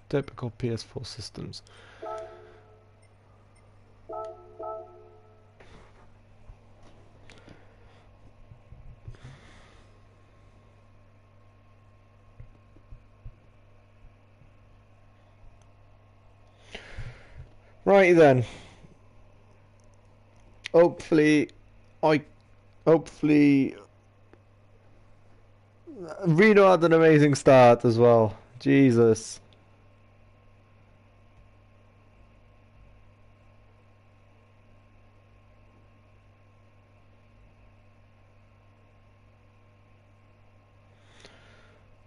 Typical PS4 systems. Right then. Hopefully Reno had an amazing start as well. Jesus.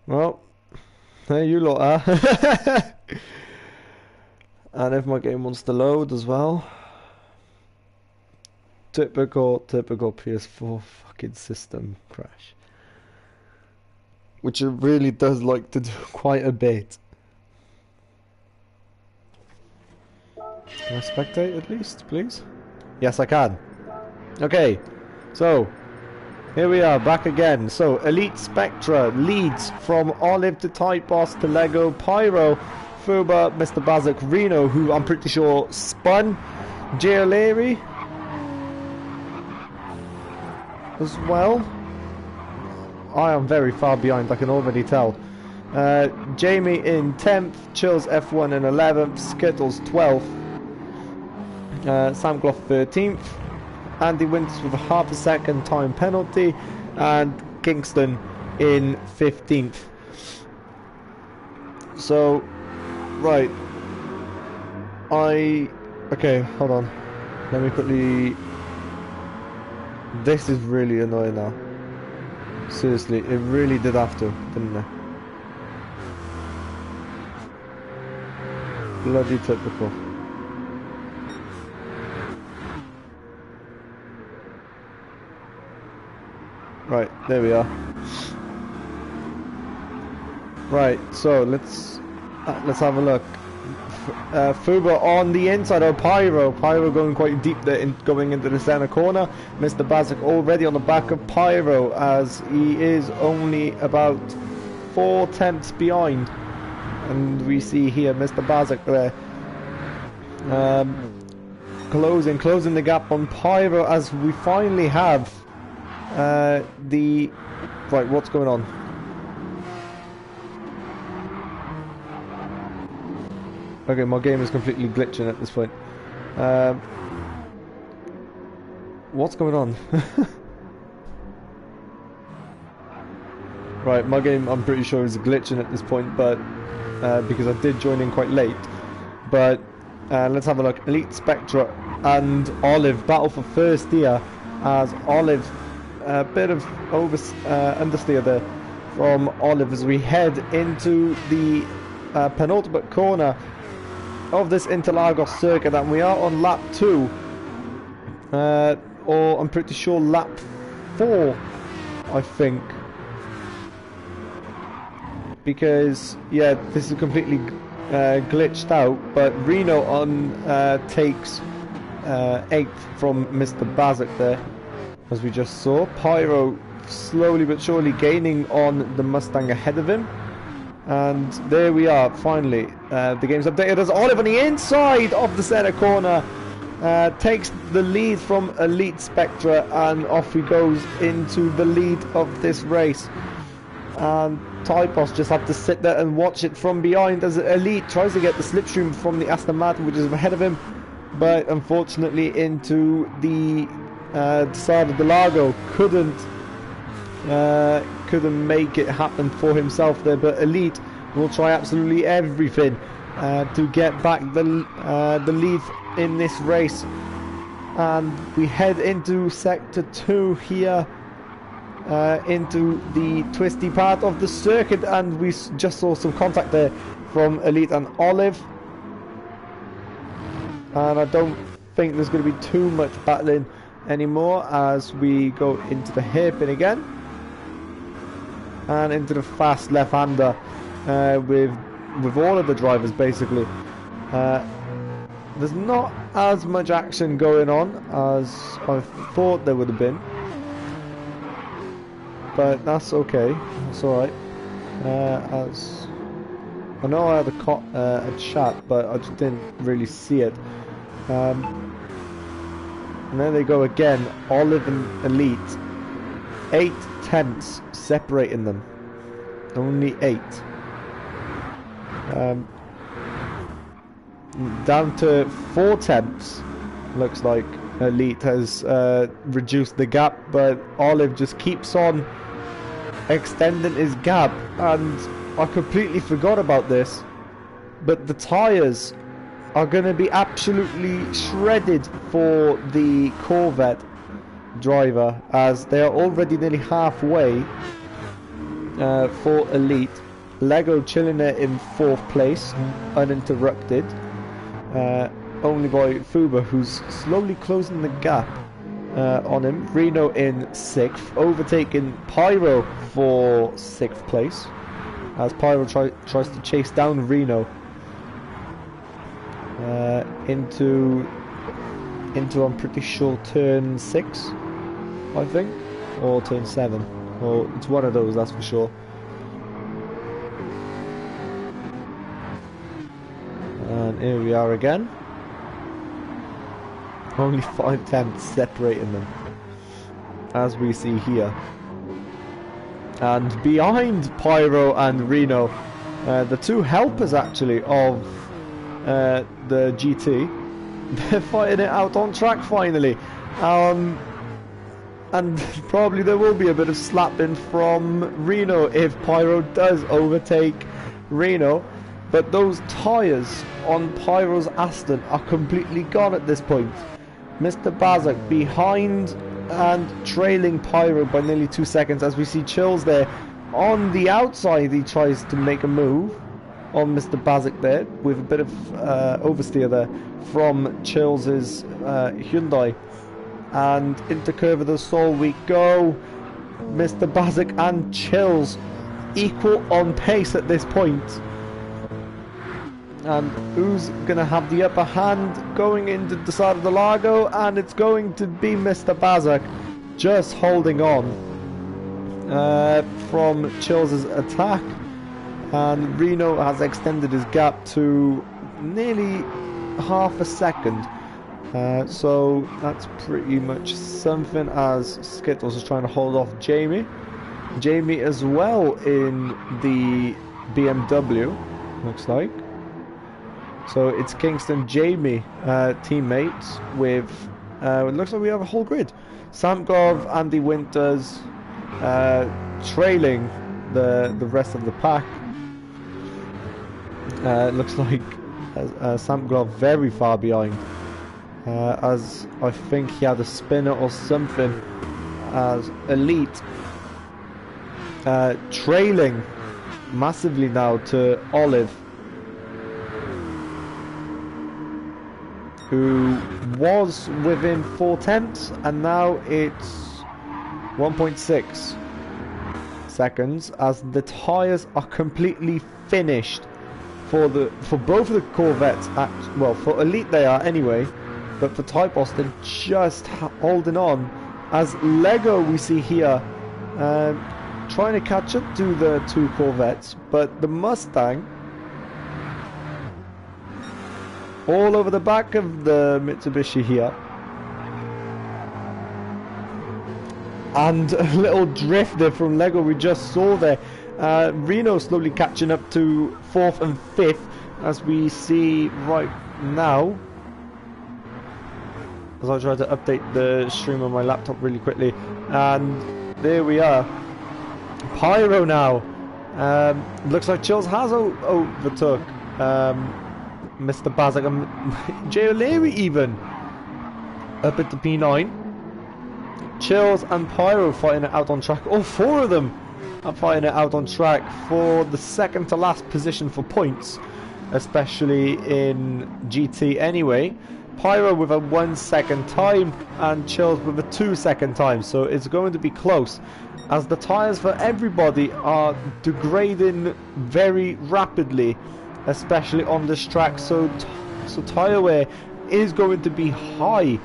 Well, there you lot are. And if my game wants to load as well. Typical PS4 fucking system crash. Which it really does like to do quite a bit. Can I spectate at least, please? Yes, I can. Okay, so here we are, back again. So, Elite Spectra leads from Olive to Type Boss to Lego, Pyro, Fuba, Mr. Bazik, Reno, who I'm pretty sure spun, Jay O'Leary as well. I am very far behind, I can already tell. Jamie in 10th, Chills F1 in 11th, Skittles 12th, Sam Gloff 13th, Andy Winters with a half a second time penalty, and Kingston in 15th. So, right. Okay, hold on. Let me quickly... This is really annoying now. Seriously, it really did have to, didn't it? Bloody typical. Right, there we are. Right, so let's have a look. Fuba on the inside of Pyro. Pyro going quite deep there, going into the center corner. Mr. Bazik already on the back of Pyro, as he is only about 4 tenths behind. And we see here Mr. Bazik there, closing the gap on Pyro, as we finally have the... Right, what's going on? Okay, my game is completely glitching at this point. What's going on? Right, my game, I'm pretty sure, is glitching at this point, but because I did join in quite late. But let's have a look. Elite Spectra and Olive battle for first here, as Olive, a bit of understeer there from Olive as we head into the penultimate corner of this Interlagos circuit, and we are on lap 2, or I'm pretty sure lap 4, I think, because yeah, this is completely glitched out. But Reno on takes 8th from Mr. Bazik there, as we just saw. Pyro slowly but surely gaining on the Mustang ahead of him. And there we are, finally. The game's updated as Olive on the inside of the center corner takes the lead from Elite Spectra, and off he goes into the lead of this race. And Typos just have to sit there and watch it from behind as Elite tries to get the slipstream from the Aston Martin, which is ahead of him, but unfortunately into the side of the Lago, couldn't make it happen for himself there. But Elite will try absolutely everything to get back the lead in this race, and we head into sector 2 here, into the twisty part of the circuit, and we just saw some contact there from Elite and Olive, and I don't think there's going to be too much battling anymore as we go into the hairpin again and into the fast left-hander with all of the drivers basically. There's not as much action going on as I thought there would have been, but that's okay, that's alright, as I know I had a chat, but I just didn't really see it. And there they go again, Olive and Elite. 8 tenths separating them. Only 8. Down to 4 tenths. Looks like Elite has reduced the gap, but Olive just keeps on extending his gap. And I completely forgot about this, but the tyres are going to be absolutely shredded for the Corvette driver, as they are already nearly halfway for Elite. Lego chilling there in 4th place, uninterrupted, only by Fuba, who's slowly closing the gap on him. Reno in 6th, overtaking Pyro for 6th place, as Pyro tries to chase down Reno into I'm pretty sure turn 6, I think, or turn 7, or it's one of those, that's for sure. And here we are again. Only 5 tenths separating them, as we see here. And behind Pyro and Reno, the two helpers actually of the GT, they're fighting it out on track finally. And probably there will be a bit of slapping from Reno if Pyro does overtake Reno. But those tyres on Pyro's Aston are completely gone at this point. Mr. Bazak behind and trailing Pyro by nearly 2 seconds, as we see Chills there on the outside. He tries to make a move on Mr. Bazak there with a bit of oversteer there from Chills' Hyundai. And into Curve of the Soul we go. Mr. Bazak and Chills equal on pace at this point. And who's going to have the upper hand going into the side of the Lago? And it's going to be Mr. Bazak, just holding on from Chills' attack. And Reno has extended his gap to nearly half a second. So that's pretty much something, as Skittles is trying to hold off Jamie. Jamie as well in the BMW, looks like. So it's Kingston Jamie teammates with, it looks like we have a whole grid. Samgrove, Andy Winters trailing the rest of the pack. It looks like Samgrove very far behind, as I think he had a spinner or something, as Elite trailing massively now to Olive, who was within 4 tenths, and now it's 1.6 seconds, as the tyres are completely finished for both of the Corvettes. Well, for Elite they are anyway, but for Type Austin just holding on, as Lego we see here trying to catch up to the 2 Corvettes, but the Mustang all over the back of the Mitsubishi here. And a little drift there from Lego we just saw there. Reno slowly catching up to 4th and 5th, as we see right now, as I try to update the stream on my laptop really quickly. And there we are. Pyro now. Looks like Chills has overtook Mr. Bazak and Jay O'Leary even up at the P9. Chills and Pyro fighting it out on track. All 4 of them are fighting it out on track for the second to last position for points, especially in GT anyway. Pyro with a 1 second time and Chills with a 2 second time, so it's going to be close, as the tyres for everybody are degrading very rapidly, especially on this track. So tyre wear is going to be high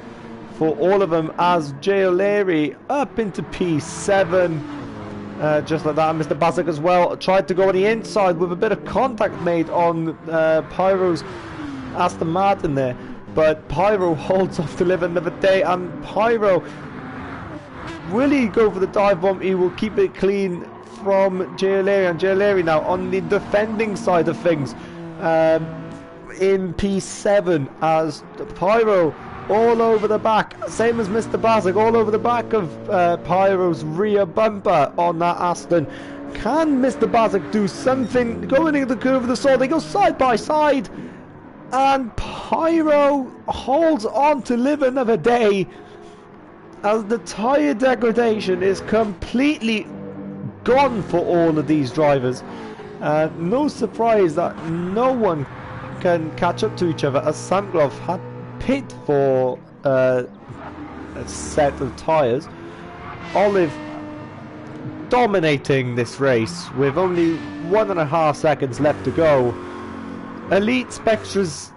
for all of them, as Jay O'Leary up into P7, just like that. And Mr. Basak as well tried to go on the inside with a bit of contact made on Pyro's Aston Martin there. But Pyro holds off to live another day, and Pyro, will he go for the dive bomb? He will keep it clean from ALR, and ALR now on the defending side of things in P7 as Pyro all over the back, same as Mr. Basak, all over the back of Pyro's rear bumper on that Aston. Can Mr. Basak do something going into the curve of the sword? They go side by side, and Pyro holds on to live another day as the tyre degradation is completely gone for all of these drivers. No surprise that no one can catch up to each other, as Samglov had pit for a set of tyres. Olive dominating this race with only 1.5 seconds left to go. Elite Spectra's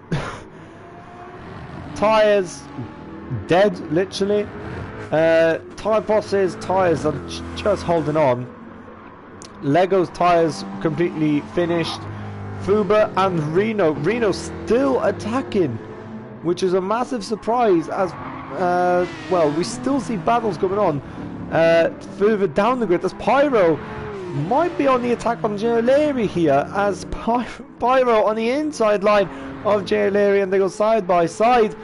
tyres dead, literally. Typos's tyres are just holding on. Lego's tyres completely finished. Fuba and Reno still attacking, which is a massive surprise, as well, we still see battles going on further down the grid, as Pyro might be on the attack on ALR here, as Pyro on the inside line of ALR, and they go side by side.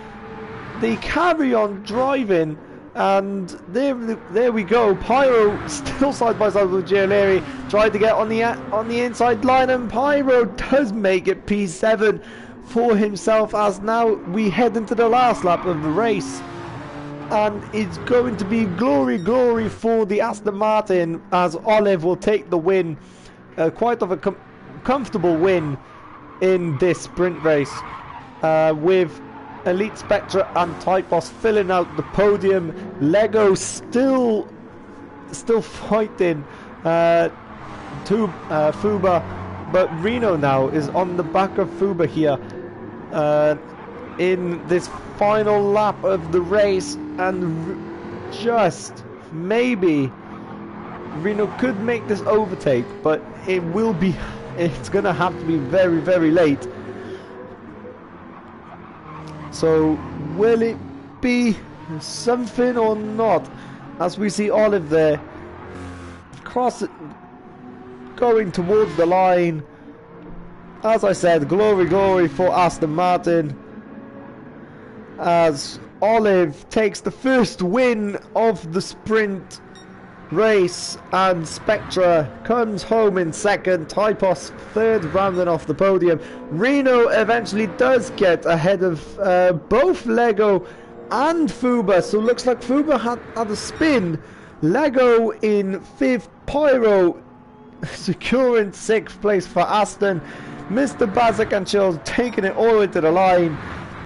They carry on driving, and there we go. Pyro still side by side with ALR, tried to get on the inside line, and Pyro does make it P7 for himself, as now we head into the last lap of the race, and it's going to be glory for the Aston Martin, as Olive will take the win, quite of a comfortable win in this sprint race, with Elite Spectra and Typos filling out the podium. Lego still fighting to Fuba, but Reno now is on the back of Fuba here in this final lap of the race, and just maybe Reno could make this overtake, but it's gonna have to be very, very late. So will it be something or not, as we see Olive there going towards the line? As I said, glory for Aston Martin, as Olive takes the first win of the sprint race, and Spectra comes home in second, Typos third, rounding off the podium. Reno eventually does get ahead of both Lego and Fuba, so looks like Fuba had a spin. Lego in fifth, Pyro securing sixth place for Aston. Mr. Basak and Chills taking it all the way to the line,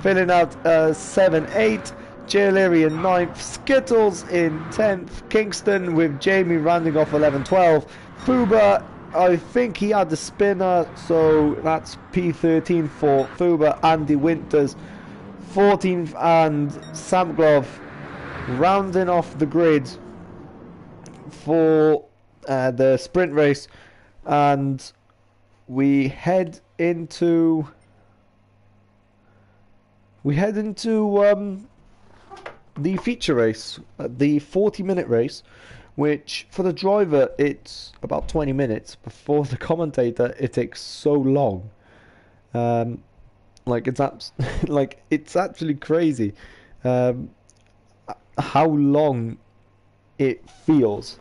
filling out 7-8. ALR in 9th, Skittles in 10th, Kingston with Jamie rounding off 11-12. Fuba, I think he had the spinner, so that's P13 for Fuba. Andy Winters 14th, and Sam Glove rounding off the grid for the sprint race. And we head into the feature race, the 40-minute race, which for the driver it's about 20 minutes. Before the commentator, it takes so long. It's actually crazy how long it feels.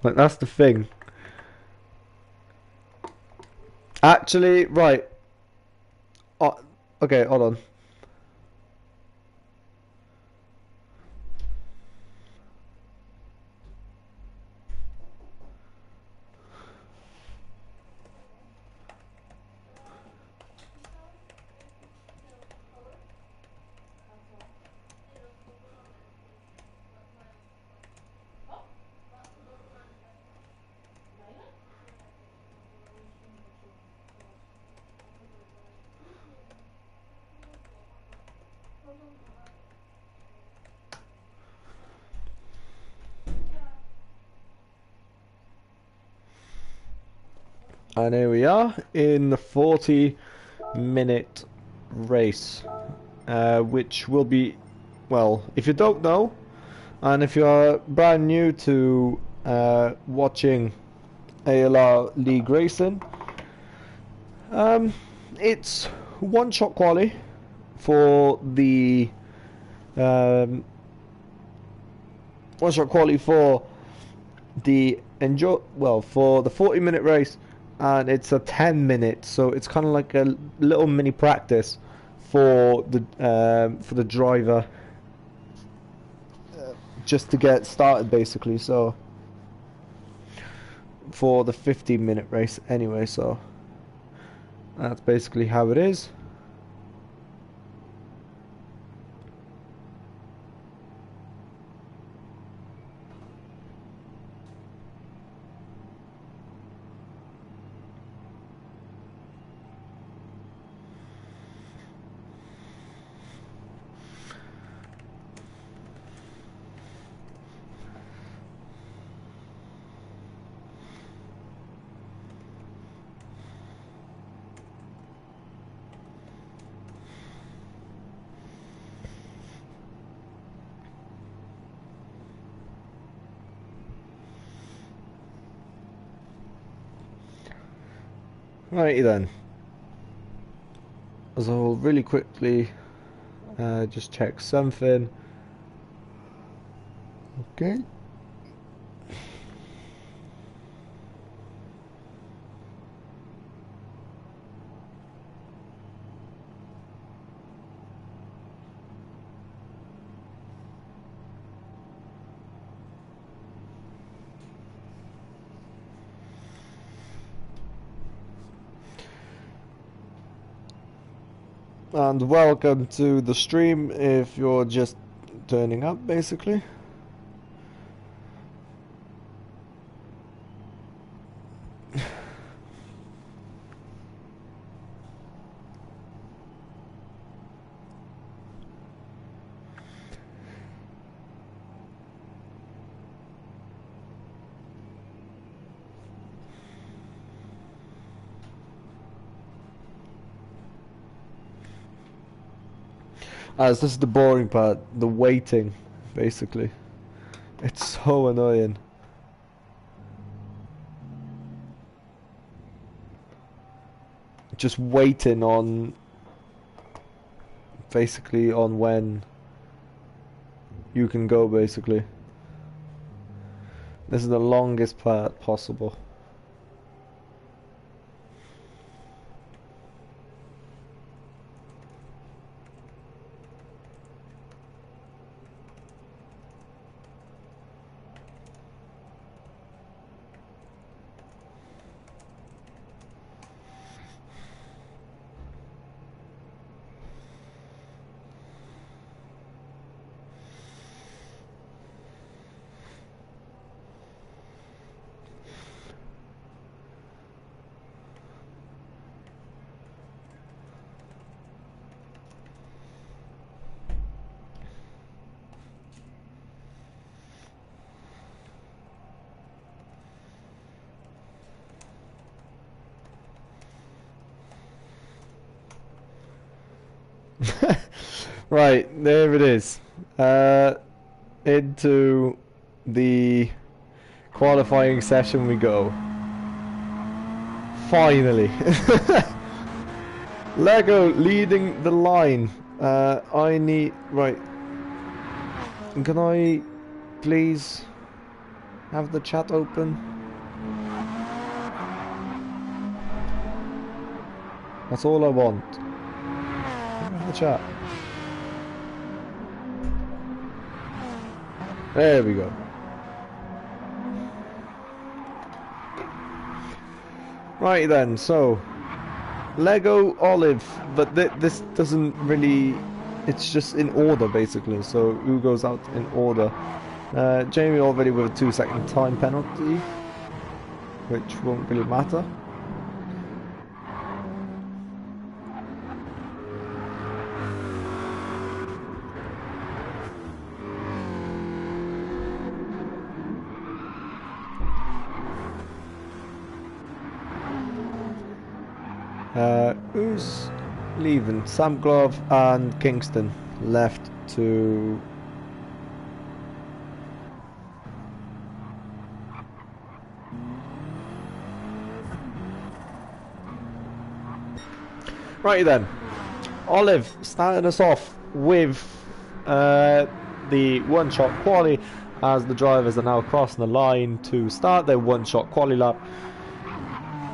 Like, that's the thing. Actually, right. Okay, hold on. And here we are in the 40-minute race, which will be, well, if you don't know, and if you're brand new to watching ALR League Racing, it's one-shot quali for the one-shot quali for the for the 40-minute race, and it's a 10-minute, so it's kind of like a little mini practice for the driver, just to get started basically. So for the 15-minute race anyway, so that's basically how it is. Righty then. So I'll really quickly just check something. Okay. And welcome to the stream if you're just turning up, basically. As this is the boring part, the waiting, basically. It's so annoying. Just waiting on, basically, on when you can go, basically. This is the longest part possible. Right, there it is. Into the qualifying session we go. Finally. Lego leading the line. I need... Right. Can I please have the chat open? That's all I want. Have the chat. There we go. Right then, so Lego Olive, but this doesn't really, it's just in order basically, so who goes out in order. Jamie already with a 2-second time penalty, which won't really matter. Who's leaving? Sam Glove and Kingston left to... Righty then. Olive starting us off with the one-shot quali, as the drivers are now crossing the line to start their one-shot quali lap,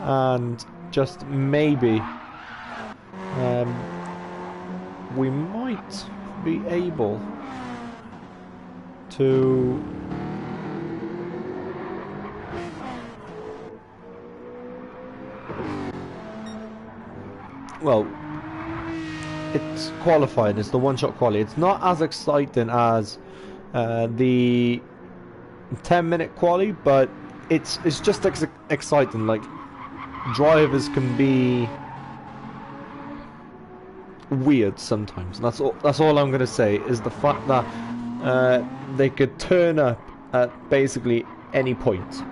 and just maybe we might be able to well, it's qualifying, it's the one-shot quali. It's not as exciting as the 10-minute quali, but it's just exciting. Like, drivers can be weird sometimes. That's all I'm gonna say, is the fact that they could turn up at basically any point.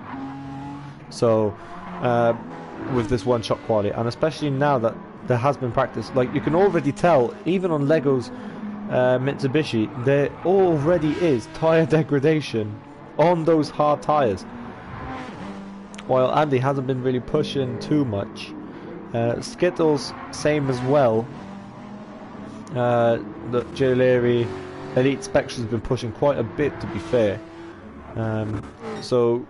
So with this one-shot quali, and especially now that there has been practice, like you can already tell, even on Lego's Mitsubishi, there already is tyre degradation on those hard tyres, while Andy hasn't been really pushing too much. Skittles, same as well. The ALR Elite Spectre's been pushing quite a bit, to be fair. So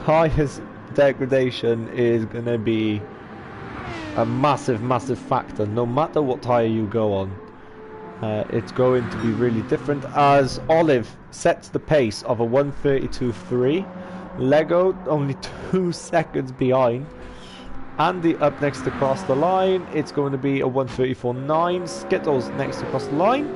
tyres degradation is going to be a massive factor, no matter what tyre you go on. It's going to be really different, as Olive sets the pace of a 1:32.3. Lego only 2 seconds behind. Andy up next to cross the line, it's going to be a 1:34.9. Skittles next to cross the line,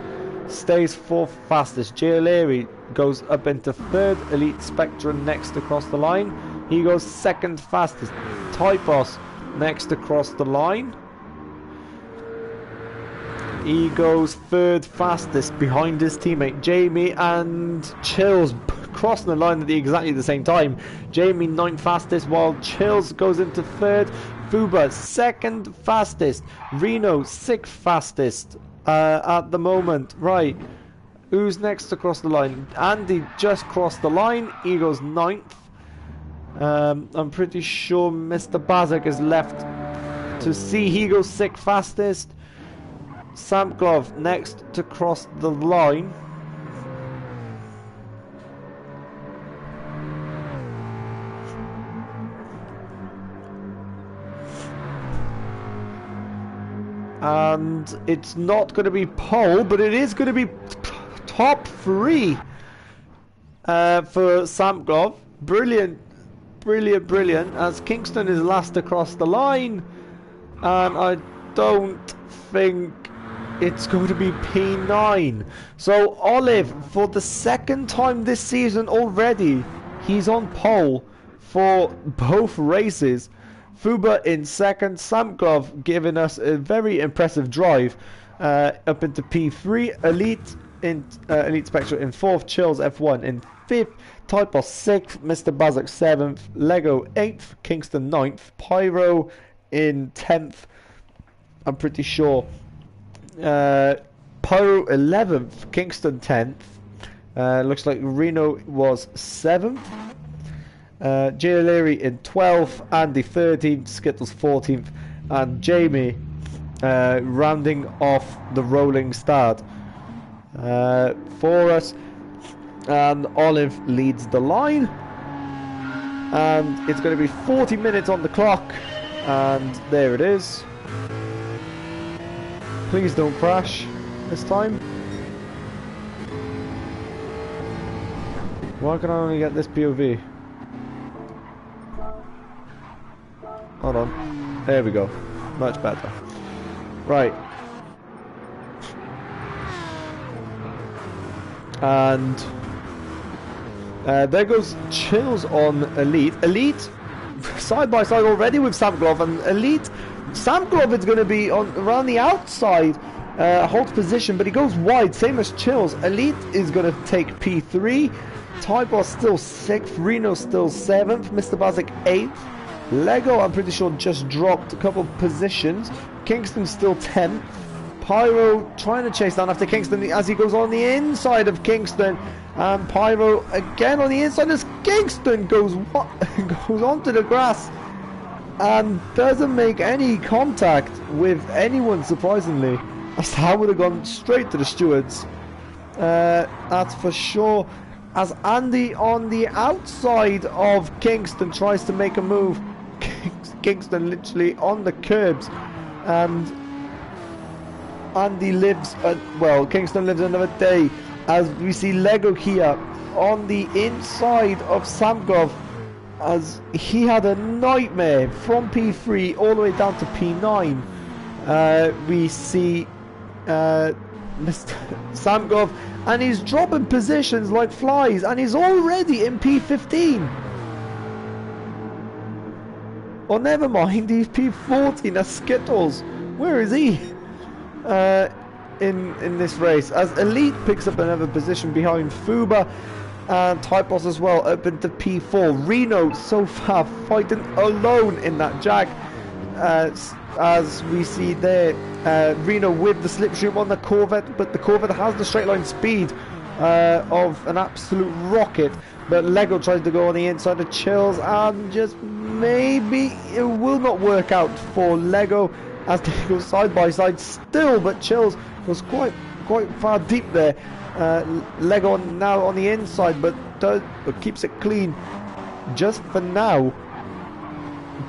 stays 4th fastest. ALR goes up into 3rd. Elite Spectre next to cross the line, he goes 2nd fastest. Typos next to cross the line, he goes 3rd fastest behind his teammate Jamie, and Chills crossing the line at exactly the same time. Jamie 9th fastest, while Chills goes into 3rd. Fuba 2nd fastest. Reno 6th fastest at the moment. Right, who's next to cross the line? Andy just crossed the line, he goes 9th. I'm pretty sure Mr. Bazak is left to see, he goes 6th fastest. Sam Glove next to cross the line. And it's not going to be pole, but it is going to be top 3 for Sam Glove. Brilliant, as Kingston is last across the line, and I don't think it's going to be P9. So Olive, for the 2nd time this season already, he's on pole for both races. Fuba in 2nd, Sam Glove giving us a very impressive drive up into P3. Elite Spectre in 4th, Chills F1 in 5th, Typos 6th, Mr. Bazak 7th, Lego 8th, Kingston 9th, Pyro in 10th. I'm pretty sure. Pyro 11th, Kingston 10th. Looks like Reno was 7th. ALR in 12th, Andy 13th, Skittles 14th, and Jamie rounding off the rolling start for us. And Olive leads the line, and it's going to be 40 minutes on the clock, and there it is. Please don't crash this time. Why can I only get this POV? Hold on. There we go. Much better. Right. And there goes Chills on Elite. Elite side by side already with Sam Glove, and Elite Sam Glove is going to be on around the outside, holds position, but he goes wide, same as Chills. Elite is going to take P3. Typos still 6th, Reno still 7th, Mr. Bazik 8th. Lego, I'm pretty sure, just dropped a couple of positions. Kingston still 10th. Pyro trying to chase down after Kingston as he goes on the inside of Kingston. And Pyro again on the inside as Kingston goes onto the grass and doesn't make any contact with anyone, surprisingly. As that would have gone straight to the stewards. That's for sure. As Andy on the outside of Kingston tries to make a move. Kingston literally on the curbs, and Andy lives, well, Kingston lives another day, as we see Lego here on the inside of Samgov, as he had a nightmare from P3 all the way down to P9. We see Mr. Samgov, and he's dropping positions like flies, and he's already in P15. Or never mind, he's P14 as Skittles. Where is he? In this race, as Elite picks up another position behind Fuba, and Typos as well up into P4. Reno so far fighting alone in that Jag, as we see there. Reno with the slipstream on the Corvette, but the Corvette has the straight line speed of an absolute rocket. But Lego tries to go on the inside of Chills, and just maybe it will not work out for Lego as they go side by side still. But Chills was quite far deep there. Lego now on the inside, but keeps it clean just for now.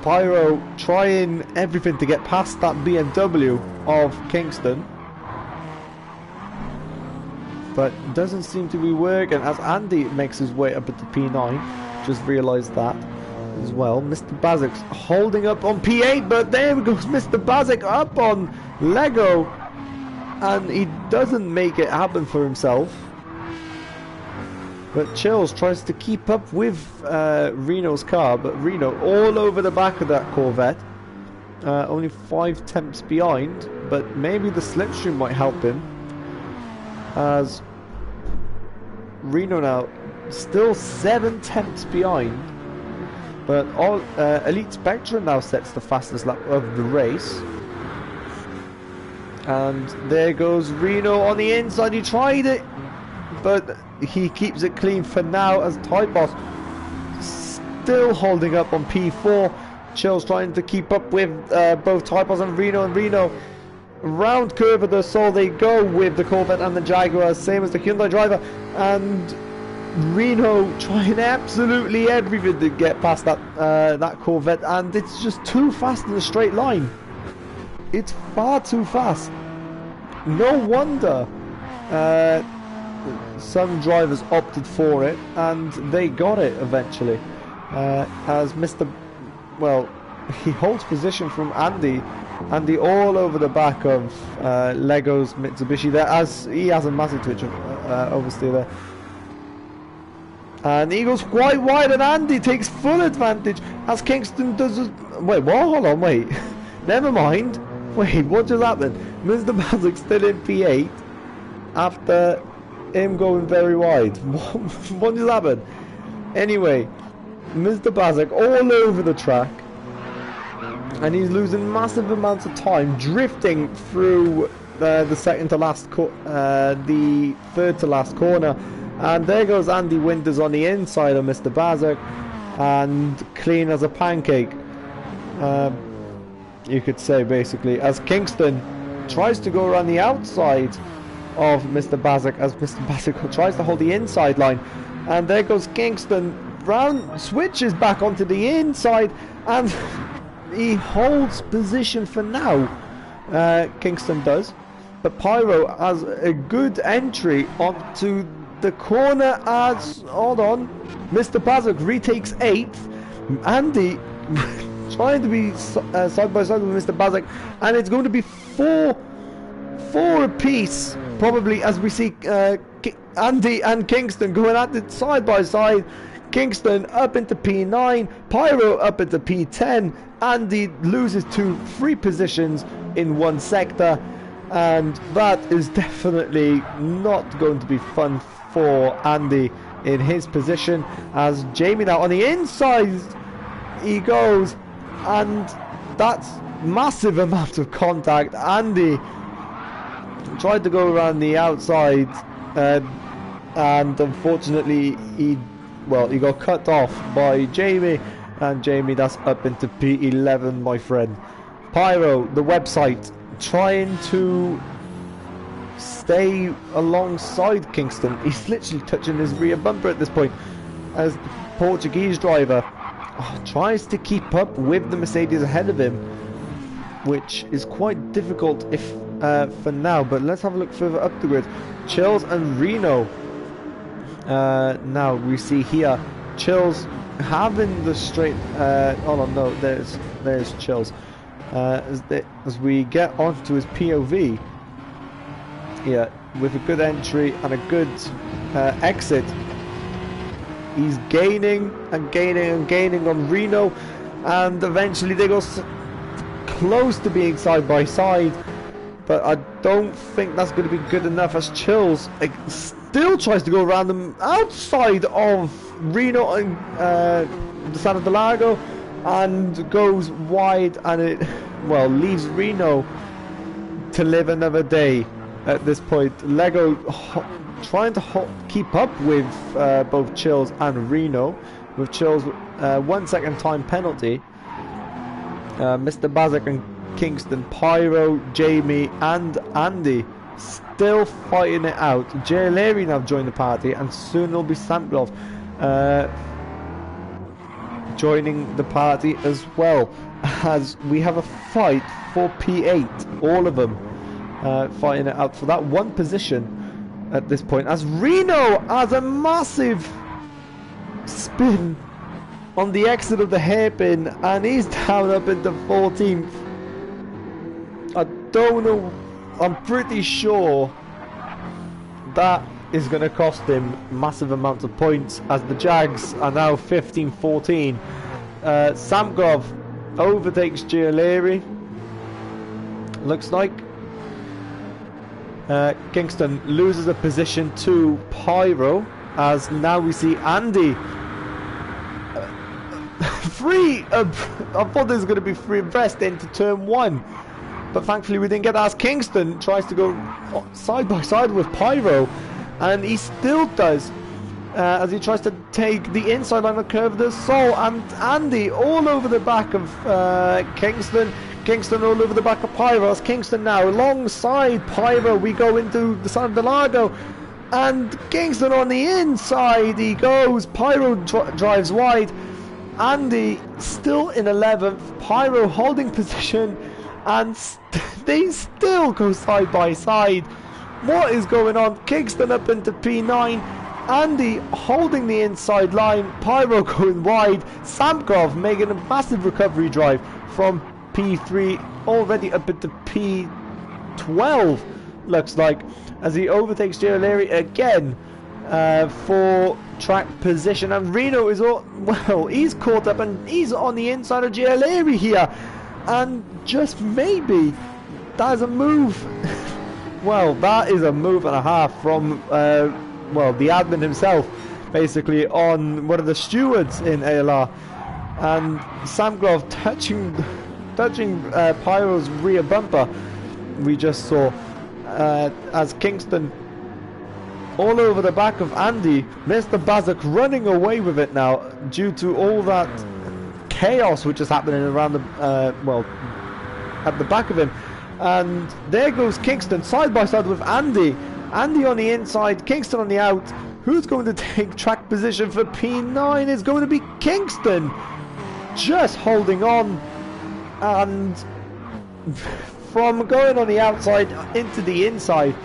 Pyro trying everything to get past that BMW of Kingston, but doesn't seem to be working, as Andy makes his way up into P9. Just realised that as well. Mr. Bazik's holding up on P8, but there goes Mr. Bazik up on Lego, and he doesn't make it happen for himself. But Chills tries to keep up with Reno's car, but Reno all over the back of that Corvette. Only 5 tenths behind, but maybe the slipstream might help him. As Reno now still 7 tenths behind. But Elite Spectra now sets the fastest lap of the race. And there goes Reno on the inside. He tried it, but he keeps it clean for now, as Typos still holding up on P4. Chills trying to keep up with both Typos and Reno round curve of the Soul they go with the Corvette and the Jaguar, same as the Hyundai driver, and Reno trying absolutely everything to get past that that Corvette, and it's just too fast in a straight line. It's far too fast. No wonder some drivers opted for it, and they got it eventually. As Mr. Well, he holds position from Andy all over the back of Lego's Mitsubishi there, as he has a massive twitch of oversteer there. And he goes quite wide, and Andy takes full advantage as Kingston does. Wait, what? Hold on, wait. Never mind. Wait, what just happened? Mr. Bazik's still in P8 after him going very wide. What just happened? Anyway, Mr. Bazik all over the track, and he's losing massive amounts of time drifting through the second to last, the third to last corner. And there goes Andy Winters on the inside of Mr. Bazik, and clean as a pancake, you could say, basically, as Kingston tries to go around the outside of Mr. Bazik, as Mr. Bazik tries to hold the inside line. And there goes Kingston, round switches back onto the inside, and he holds position for now. Kingston does, but Pyro has a good entry onto the corner as, hold on, Mr. Bazik retakes 8th. Andy trying to be side by side with Mr. Bazik, and it's going to be four apiece probably, as we see Andy and Kingston going at it side by side. Kingston up into P9, Pyro up into P10. Andy loses 3 positions in one sector, and that is definitely not going to be fun for Andy in his position. As Jamie now on the inside he goes, and that's massive amount of contact. Andy tried to go around the outside, and unfortunately he got cut off by Jamie, and Jamie, that's up into P11, my friend. Pyro, the website, trying to stay alongside Kingston. He's literally touching his rear bumper at this point, as the Portuguese driver tries to keep up with the Mercedes ahead of him, which is quite difficult for now. But let's have a look further up the grid. Chills and Reno. Now we see here Chills having the straight. Oh no, there's Chills. As we get onto his POV, yeah, with a good entry and a good exit, he's gaining and gaining and gaining on Reno, and eventually they go close to being side by side. But I don't think that's going to be good enough, as Chills still tries to go around them outside of Reno and the San Interlagos, and goes wide, and it leaves Reno to live another day at this point. Lego trying to keep up with both Chills and Reno, with Chills 1 second time penalty. Mr. Bazik and Kingston, Pyro, Jamie and Andy still fighting it out. Jay Leary now joined the party, and soon there'll be Samplov joining the party as well, as we have a fight for P8, all of them fighting it out for that one position at this point, as Reno has a massive spin on the exit of the hairpin, and he's down up into 14th. I don't know, I'm pretty sure that is going to cost him massive amounts of points, as the Jags are now 15-14. Samgrov overtakes Gialeri, looks like. Kingston loses a position to Pyro, as now we see Andy free. I thought this was going to be free abreast into turn 1, but thankfully we didn't get that, as Kingston tries to go side by side with Pyro, and he still does, as he tries to take the inside line of the curve of the Soul, and Andy all over the back of Kingston. Kingston all over the back of Pyro, as Kingston now alongside Pyro. We go into the San Interlagos, and Kingston on the inside he goes. Pyro drives wide. Andy still in 11th, Pyro holding position, and they still go side by side. What is going on? Kingston up into P9, Andy holding the inside line, Pyro going wide, Samgrov making a massive recovery drive from P3 already up into P12, looks like, as he overtakes Gialeri again for track position. And Reno is he's caught up, and he's on the inside of Gialeri here, and just maybe that is a move. Well, that is a move and a half from the admin himself, basically, on one of the stewards in ALR, and Samgrov touching Pyro's rear bumper. We just saw as Kingston all over the back of Andy. Mr. Bazik running away with it now due to all that chaos which is happening around the at the back of him. And there goes Kingston side by side with Andy. Andy on the inside, Kingston on the out. Who's going to take track position for P9? It's going to be Kingston, just holding on, and from going on the outside into the inside,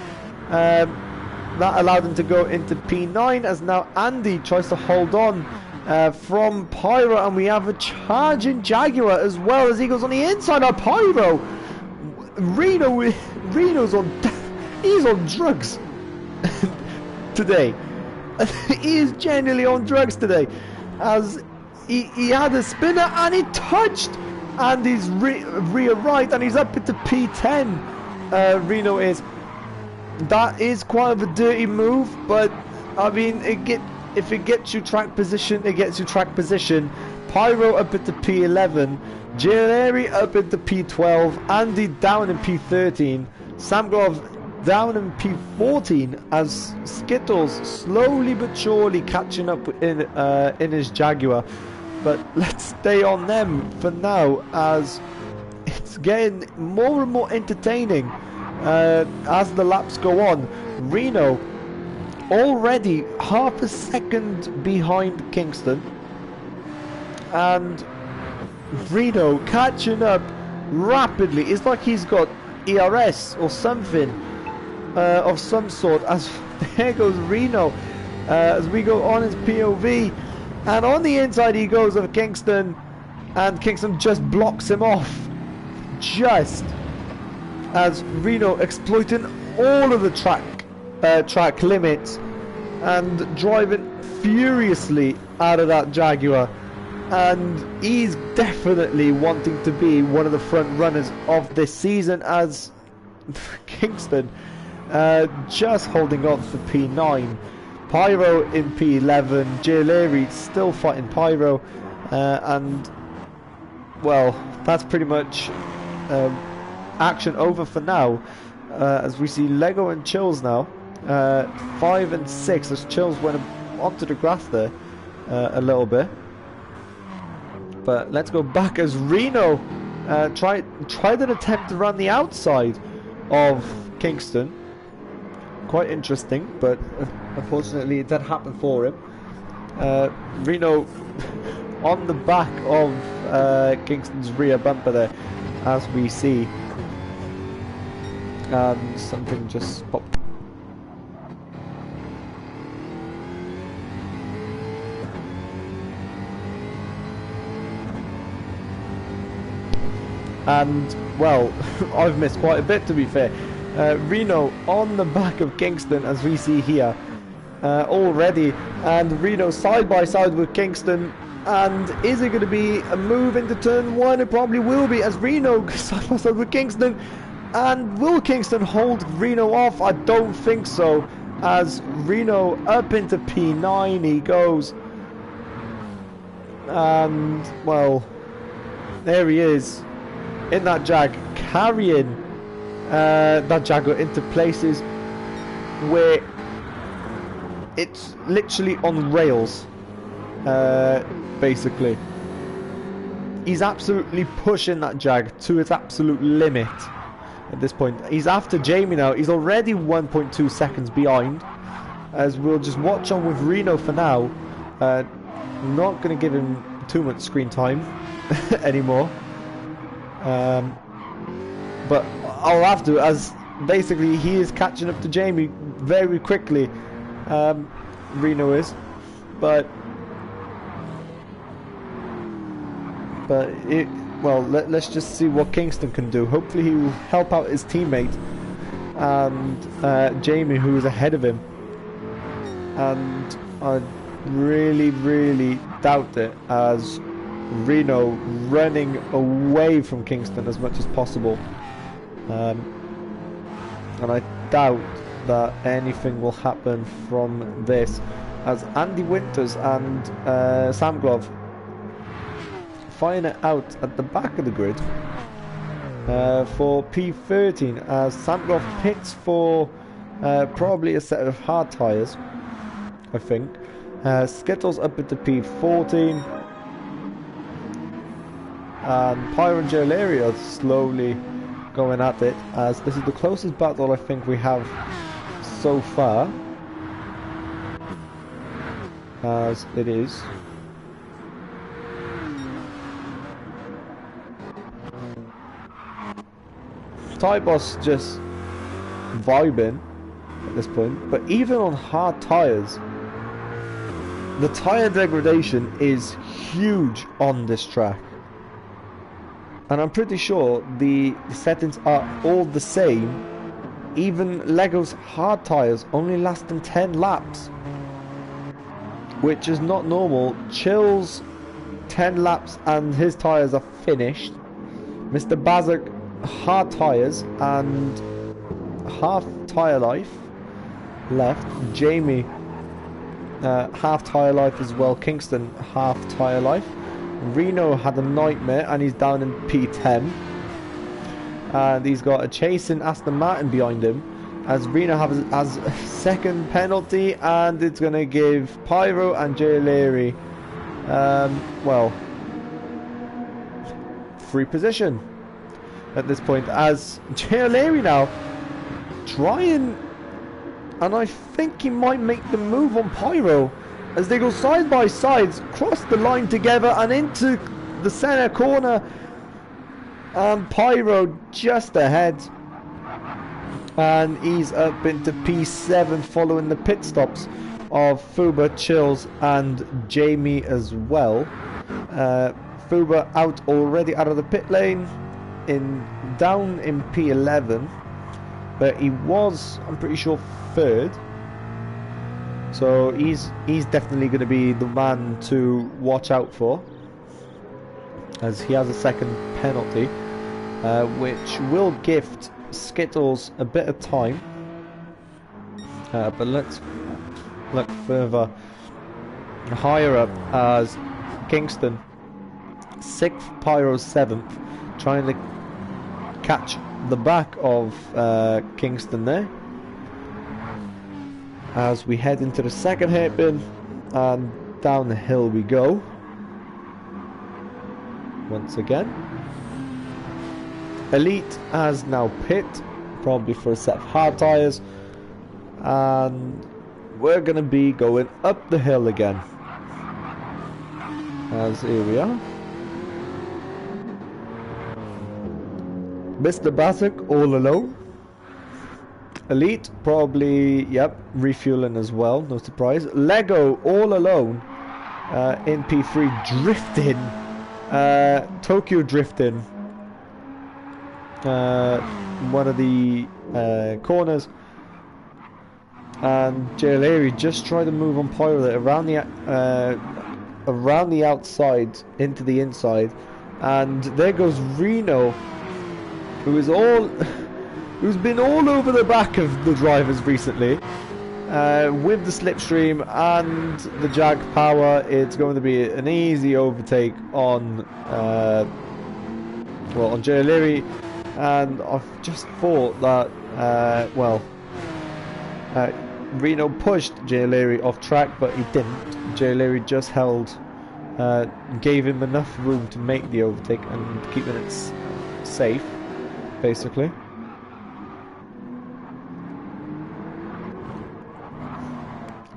that allowed him to go into P9, as now Andy tries to hold on from Pyro, and we have a charging Jaguar as well, as he goes on the inside of Pyro. Reno's he's on drugs today. He is genuinely on drugs today, as he had a spinner and he touched Andy's rear right, and he's up into P10. Reno is. That is quite of a dirty move, but I mean, if it gets you track position, it gets you track position. Pyro up into P11, ALR up into P12, Andy down in P13, Samglov down in P14 as Skittles slowly but surely catching up in his Jaguar. But let's stay on them for now as it's getting more and more entertaining as the laps go on. Reno already half a second behind Kingston, and Reno catching up rapidly. It's like he's got ERS or something of some sort, as there goes Reno as we go on his POV, and on the inside he goes of Kingston, and Kingston just blocks him off, just as Reno exploiting all of the track limits and driving furiously out of that Jaguar. And he's definitely wanting to be one of the front runners of this season, as Kingston just holding on for P9. Pyro in P11, ALR still fighting Pyro, and well, that's pretty much action over for now, as we see Lego and Chills now 5 and 6 as Chills went onto the grass there a little bit. But let's go back as Reno tried an attempt to run the outside of Kingston. Quite interesting, but unfortunately it didn't happen for him. Reno on the back of Kingston's rear bumper there, as we see. And something just popped. And, well, I've missed quite a bit, to be fair. Reno on the back of Kingston, as we see here, already. And Reno side by side with Kingston. And is it going to be a move into turn 1? It probably will be, as Reno side by side with Kingston. And will Kingston hold Reno off? I don't think so, as Reno up into P9 he goes. And, well, there he is in that Jag, carrying that Jaguar into places where it's literally on rails, basically. He's absolutely pushing that Jag to its absolute limit at this point. He's after Jamie now. He's already 1.2 seconds behind, as we'll just watch on with Reno for now. Not going to give him too much screen time anymore. But I'll have to, as basically he is catching up to Jamie very quickly. Reno is, but well, let's just see what Kingston can do. Hopefully he will help out his teammate and Jamie, who is ahead of him. And I really doubt it, as Reno running away from Kingston as much as possible, and I doubt that anything will happen from this, as Andy Winters and Sam Glove firing it out at the back of the grid for P13, as Sam Glove pits for probably a set of hard tyres, I think. Skittles up into P14. And Pyro and ALR are slowly going at it, as this is the closest battle I think we have so far, as it is. Tyboss just vibing at this point, but even on hard tyres, the tyre degradation is huge on this track. And I'm pretty sure the settings are all the same. Even Lego's hard tyres only lasting 10 laps, which is not normal. Chill's 10 laps and his tyres are finished. Mr. Bazak, hard tyres and half tyre life left. Jamie, half tyre life as well. Kingston, half tyre life. Reno had a nightmare and he's down in P10. And he's got a chasing Aston Martin behind him, as Reno has a second penalty, and it's going to give Pyro and Jay O'Leary, well, free position at this point, as Jay O'Leary now trying, and I think he might make the move on Pyro, as they go side by sides, cross the line together and into the center corner, and Pyro just ahead, and he's up into P7 following the pit stops of Fuba, Chills and Jamie as well. Fuba already out of the pit lane, down in P11, but he was, I'm pretty sure, third. So he's definitely going to be the man to watch out for, as he has a second penalty, which will gift Skittles a bit of time. But let's look further higher up, as Kingston 6th, Pyro 7th, trying to catch the back of Kingston there, as we head into the second hairpin, and down the hill we go once again. Elite has now pit, probably for a set of hard tyres, and we're going to be going up the hill again, as here we are. Mr. Basak all alone. Elite probably, yep, refueling as well, no surprise. Lego all alone in P3, drifting, Tokyo drifting one of the corners, and Jay O'Leary just tried to move on Pyro there around the outside into the inside, and there goes Reno, who's been all over the back of the drivers recently, with the slipstream and the Jag power. It's going to be an easy overtake on on Jay O'Leary, and I've just thought that Reno pushed Jay O'Leary off track, but he didn't. Jay O'Leary just gave him enough room to make the overtake and keeping it safe, basically.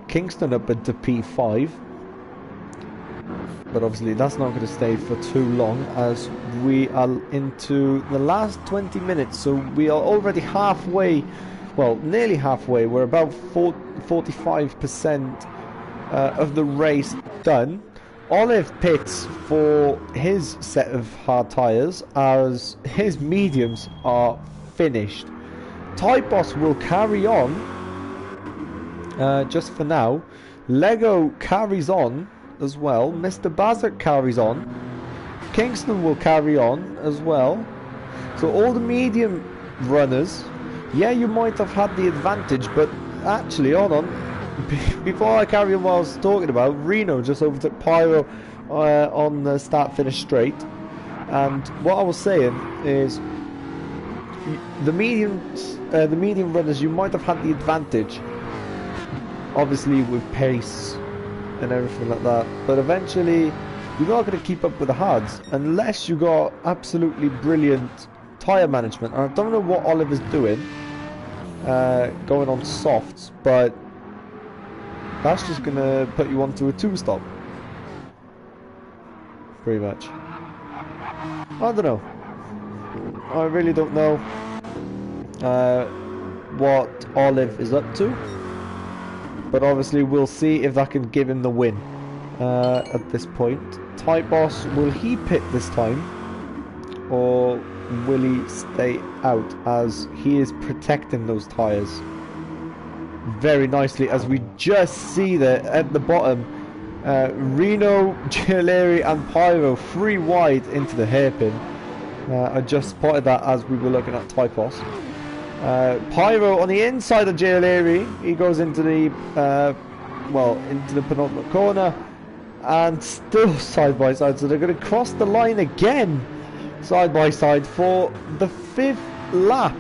Kingston up into P5, but obviously that's not going to stay for too long, as we are into the last 20 minutes, so we are already halfway, well, nearly halfway. We're about 45% of the race done. Olive pits for his set of hard tyres, as his mediums are finished. Typos will carry on just for now. Lego carries on as well. Mr. Bazak carries on. Kingston will carry on as well. So all the medium runners, yeah, you might have had the advantage, but actually, hold on. Before I carry on what I was talking about, Reno just overtook Pyro on the start-finish straight. And what I was saying is, the medium runners, you might have had the advantage, obviously with pace and everything like that, but eventually you're not going to keep up with the hards unless you got absolutely brilliant tyre management. And I don't know what Oliver's doing, going on softs, but that's just going to put you onto a 2-stop, pretty much. I don't know. I really don't know what Olive is up to, but obviously we'll see if that can give him the win at this point. Type Boss, will he pit this time, or will he stay out, as he is protecting those tyres very nicely, as we just see there at the bottom, Reno, Jay O'Leary and Pyro 3 wide into the hairpin. I just spotted that as we were looking at Typos. Pyro on the inside of Jay O'Leary, he goes into the into the penultimate corner, and still side by side. So they're going to cross the line again, side by side, for the 5th lap.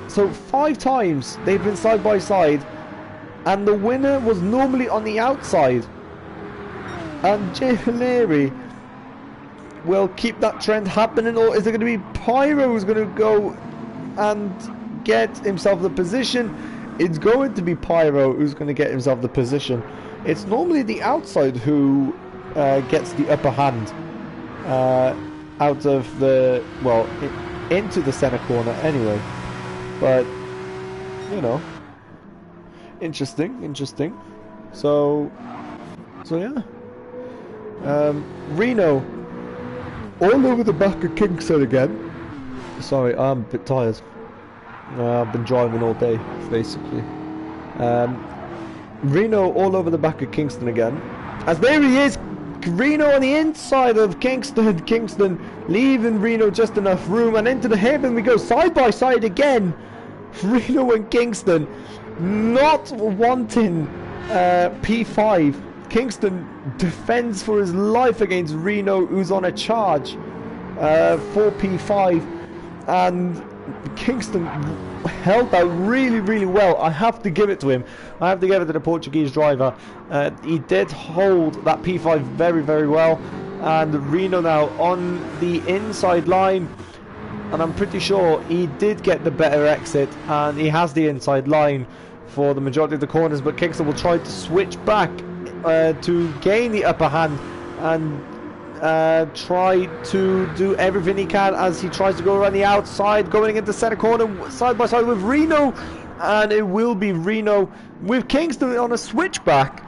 So 5 times they've been side by side, and the winner was normally on the outside. And Jay Leary will keep that trend happening, or is it going to be Pyro who's going to go and get himself the position? It's going to be Pyro who's going to get himself the position. It's normally the outside who gets the upper hand out of the, well, into the center corner anyway. But, you know, interesting. So yeah. Reno all over the back of Kingston again. Sorry, I'm a bit tired. I've been driving all day, basically. Reno all over the back of Kingston again. As there he is, Reno on the inside of Kingston. Kingston leaving Reno just enough room, and into the hairpin we go, side by side again. Reno and Kingston not wanting P5. Kingston defends for his life against Reno, who's on a charge for P5, and Kingston held that really well. I have to give it to him. I have to give it to the Portuguese driver. He did hold that P5 very well, and Reno now on the inside line, and I'm pretty sure he did get the better exit, and he has the inside line for the majority of the corners, but Kingston will try to switch back to gain the upper hand and try to do everything he can as he tries to go around the outside, going into center corner side by side with Reno, and it will be Reno with Kingston on a switchback,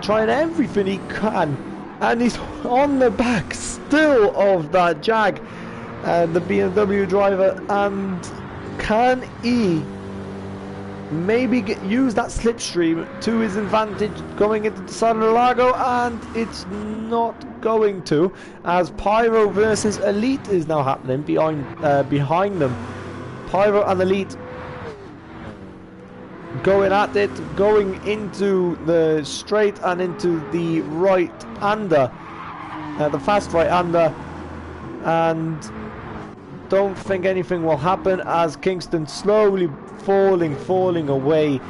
trying everything he can, and he's on the back still of that Jag, the BMW driver, and can he maybe use that slipstream to his advantage going into the side of the Lago? And it's not going to, as Pyro versus Elite is now happening behind them. Pyro and Elite going at it, going into the straight and into the right-hander, the fast right-hander, and don't think anything will happen as Kingston slowly falling away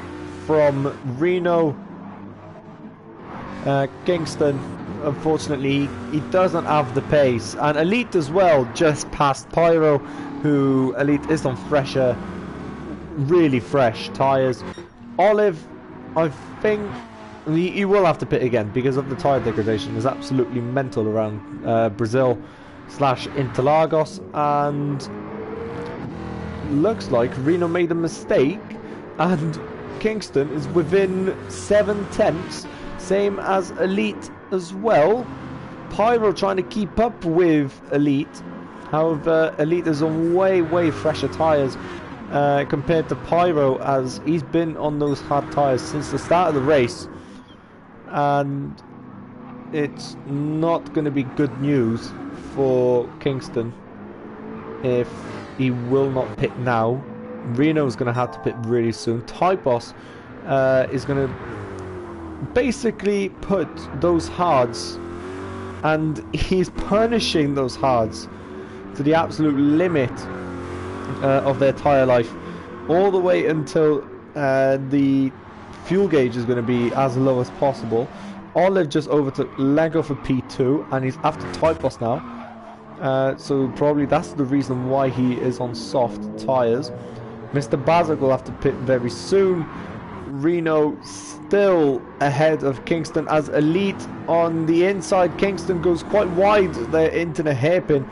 from Reno. Kingston, unfortunately, he doesn't have the pace, and Elite as well just past Pyro, who Elite is on fresher, really fresh tyres. Olive, I think he will have to pit again because of the tyre degradation. Is absolutely mental around Brazil / Interlagos, and looks like Reno made a mistake, and Kingston is within 7/10, same as Elite as well. Pyro trying to keep up with Elite, however Elite is on way fresher tyres compared to Pyro, as he's been on those hard tyres since the start of the race, and it's not going to be good news for Kingston if he will not pit now. Reno's going to have to pit really soon. Typos is going to basically put those hards, and he's punishing those hards to the absolute limit of their tyre life, all the way until the fuel gauge is going to be as low as possible. Olive just overtook Lego for P2, and he's after Typos now. So probably that's the reason why he is on soft tyres. Mr. Bazik will have to pit very soon. Reno still ahead of Kingston as Elite on the inside. Kingston goes quite wide there into the hairpin,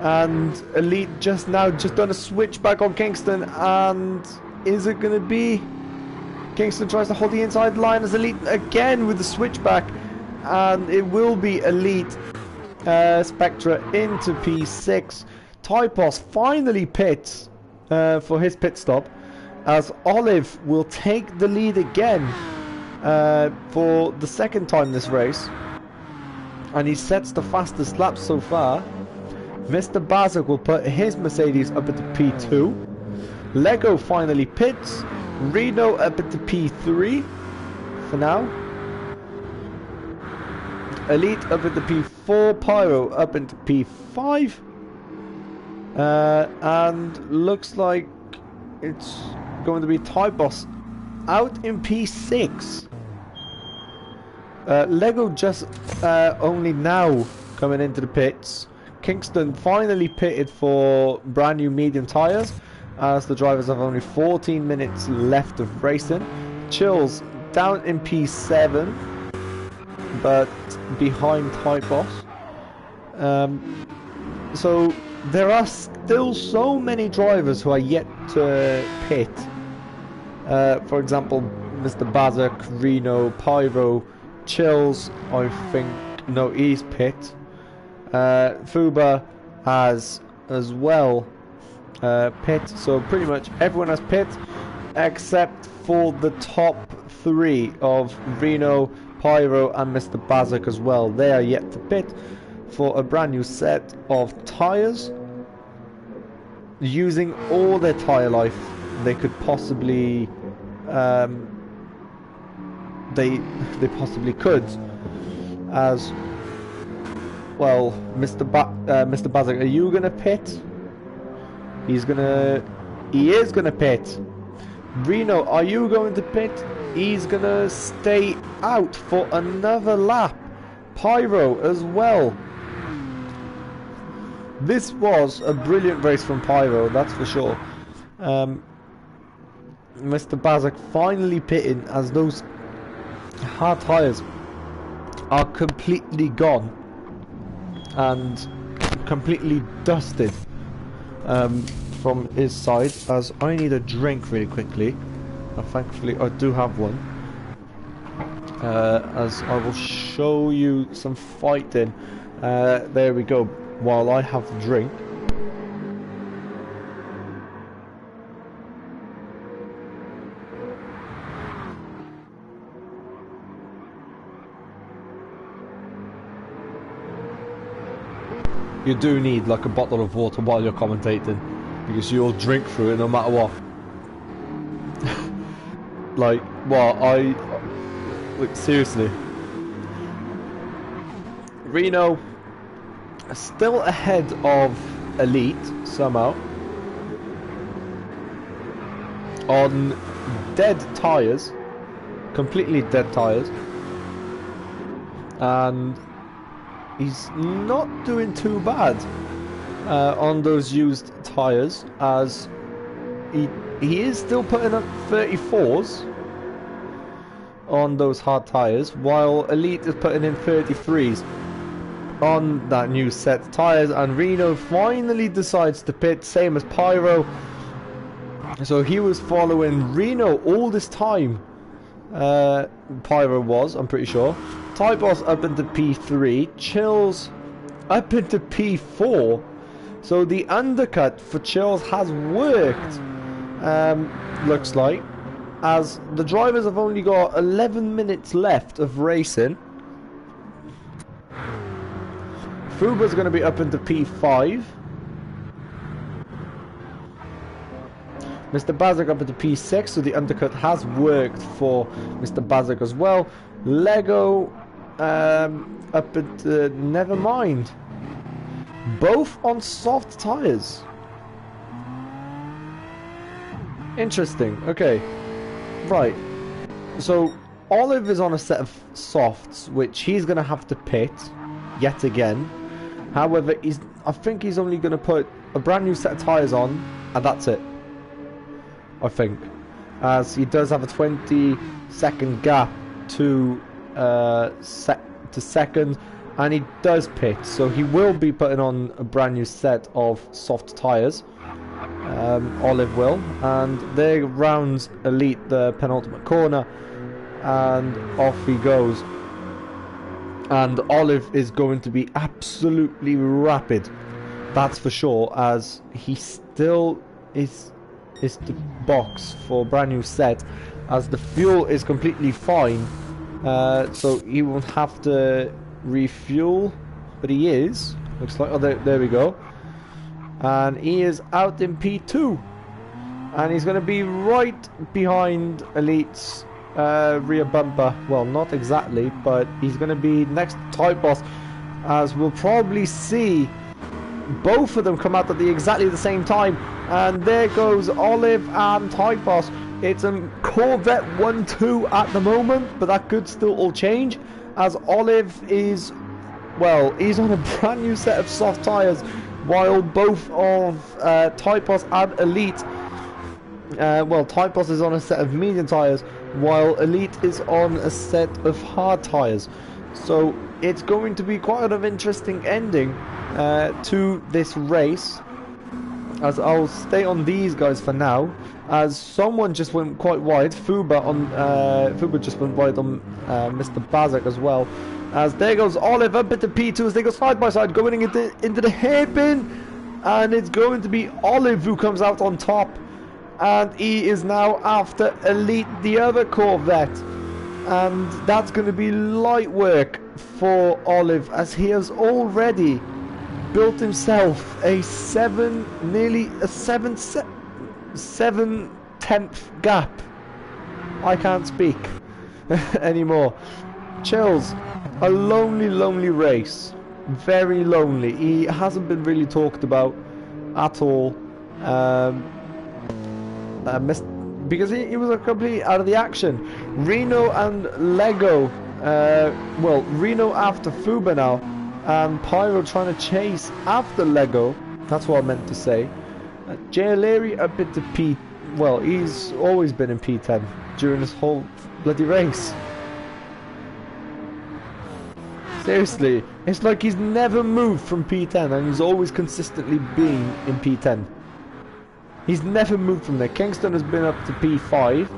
and Elite just done a switch back on Kingston, and is it going to be? Kingston tries to hold the inside line as Elite again with the switchback, and it will be Elite. Spectra into P6. Typos finally pits for his pit stop, as Olive will take the lead again for the second time this race, and he sets the fastest lap so far. Mr. Bazik will put his Mercedes up into P2. Lego finally pits. Reno up into P3 for now. Elite up into P4, Pyro up into P5. And looks like it's going to be Tyboss out in P6. Lego just only now coming into the pits. Kingston finally pitted for brand new medium tyres, as the drivers have only 14 minutes left of racing. Chills down in P7, but behind Tyboss. So there are still so many drivers who are yet to pit. For example, Mr. Bazak, Reno, Pyro, Chills, I think, no, he's pit. Fuba has as well pit, so pretty much everyone has pit except for the top 3 of Reno, Pyro and Mr. Bazak as well. They are yet to pit for a brand new set of tyres, using all their tyre life they could possibly they possibly could. As well, Mr. Bazak, are you gonna pit? He is gonna pit. Reno, are you going to pit? He's gonna stay out for another lap. Pyro as well. This was a brilliant race from Pyro, that's for sure. Mr. Bazak finally pitting, as those hard tyres are completely gone and completely dusted from his side. As I need a drink really quickly, and thankfully I do have one, as I will show you some fighting. There we go, while I have the drink. You do need like a bottle of water while you're commentating, because you'll drink through it no matter what. Like, well, like, seriously. Reno still ahead of Elite somehow on dead tyres, completely dead tyres, and he's not doing too bad on those used tyres, as he is still putting up 34s on those hard tyres, while Elite is putting in 33s on that new set of tyres. And Reno finally decides to pit, same as Pyro. So he was following Reno all this time. Pyro was, I'm pretty sure. Tyboss up into P3, Chills up into P4. So the undercut for Chills has worked, looks like, as the drivers have only got 11 minutes left of racing. Fuba's going to be up into P5. Mr. Bazak up into P6, so the undercut has worked for Mr. Bazak as well. Lego up into, never mind. Both on soft tyres. Interesting, okay. Right, so Olive is on a set of softs, which he's going to have to pit yet again. However, I think he's only going to put a brand new set of tyres on, and that's it. I think, as he does have a 20-second gap to second, and he does pit, so he will be putting on a brand new set of soft tyres. Olive will, and there rounds Elite the penultimate corner, and off he goes. And Olive is going to be absolutely rapid, that's for sure, as he still is the box for a brand new set, as the fuel is completely fine, so he won't have to refuel, but he is, looks like. Oh, there we go, and he is out in P2, and he's going to be right behind Elite's rear bumper. Well, not exactly, but he's going to be next Type Boss, as we'll probably see both of them come out at exactly the same time. And there goes Olive and Type Boss. It's a Corvette 1-2 at the moment, but that could still all change, as Olive is, well, he's on a brand new set of soft tyres, while both of Type Boss and Elite, well, Type Boss is on a set of medium tyres, while Elite is on a set of hard tyres. So it's going to be quite an interesting ending to this race, as I'll stay on these guys for now, as someone just went quite wide. Fuba just went wide on Mr. Bazak as well. As there goes Olive up into P2 as they go side by side, going into the hairpin, and it's going to be Olive who comes out on top, and he is now after Elite, the other Corvette, and that's going to be light work for Olive, as he has already built himself a nearly a 7/10 gap. I can't speak anymore. Chills, a lonely race, very lonely. He hasn't been really talked about at all, because he was completely out of the action. Reno and Lego, well, Reno after Fuba now, and Pyro trying to chase after Lego. That's what I meant to say. Jay O'Leary up into P. Well, he's always been in P10 during this whole bloody race. Seriously, it's like he's never moved from P10, and he's always consistently been in P10. He's never moved from there. Kingston has been up to P5,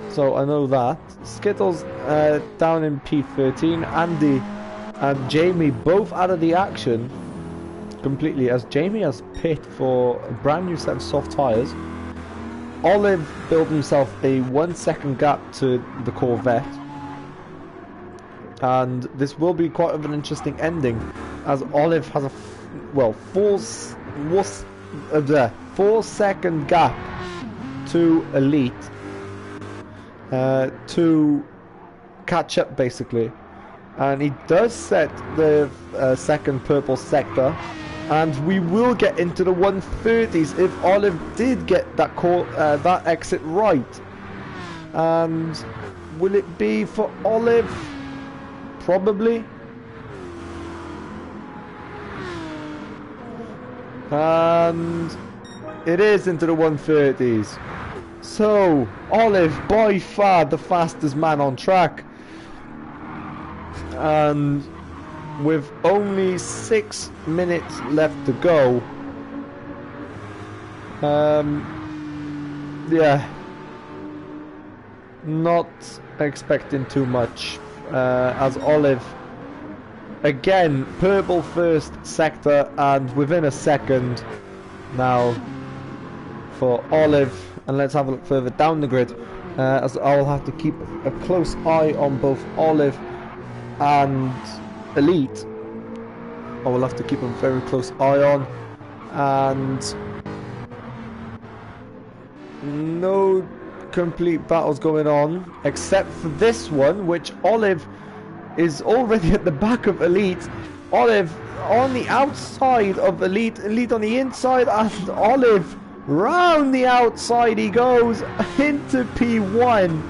so I know that. Skittles down in P13. Andy and Jamie both out of the action completely, as Jamie has pit for a brand new set of soft tyres. Olive built himself a 1 second gap to the Corvette, and this will be quite of an interesting ending, as Olive has a 4 second gap to Elite to catch up basically. And he does set the second purple sector, and we will get into the 130s if Olive did get that that exit right. And will it be for Olive? Probably. And it is into the 130s. So Olive by far the fastest man on track, and with only 6 minutes left to go, yeah, not expecting too much, as Olive again purple first sector, and within a second now for Olive. And let's have a look further down the grid, as I'll have to keep a close eye on both Olive and Elite. I will have to keep a very close eye on, and no complete battles going on except for this one, which Olive is already at the back of Elite. Olive on the outside of Elite, Elite on the inside, and Olive round the outside he goes into P1.